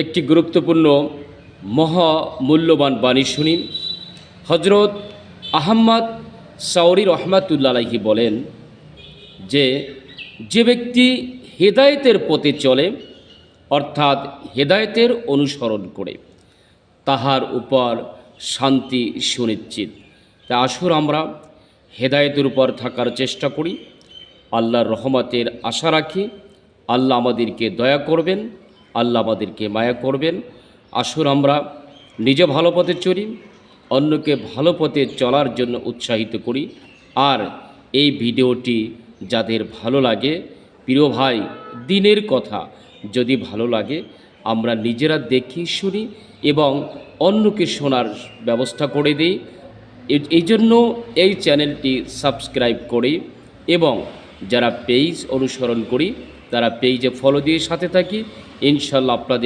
একটি গুরুত্বপূর্ণ মহামূল্যবান বাণী শুনি। হজরত আহমদ সাউরি রহমাতুল্লাহ আলাইহি বলেন যে ব্যক্তি হেদায়েতের পথে চলে, অর্থাৎ হেদায়েতের অনুসরণ করে, তাহার উপর শান্তি সুনিশ্চিত। তাই আসুন আমরা হেদায়েতের উপর থাকার চেষ্টা করি, আল্লাহর রহমতের আশা রাখি। আল্লাহ আমাদেরকে দয়া করবেন, আল্লাহ আমাদেরকে মায়া করবেন। আসুন আমরা নিজে ভালো পথে চলি, অন্যকে ভালো পথে চলার জন্য উৎসাহিত করি। আর এই ভিডিওটি যাদের ভালো লাগে, প্রিয় ভাই, দিনের কথা যদি ভালো লাগে, আমরা নিজেরা দেখি, শুনি এবং অন্যকে শোনার ব্যবস্থা করে দিই। এই জন্য এই চ্যানেলটি সাবস্ক্রাইব করি এবং যারা পেজ অনুসরণ করি তারা পেজে ফলো দিয়ে সাথে থাকি। ইনশাল্লাহ আপনাদের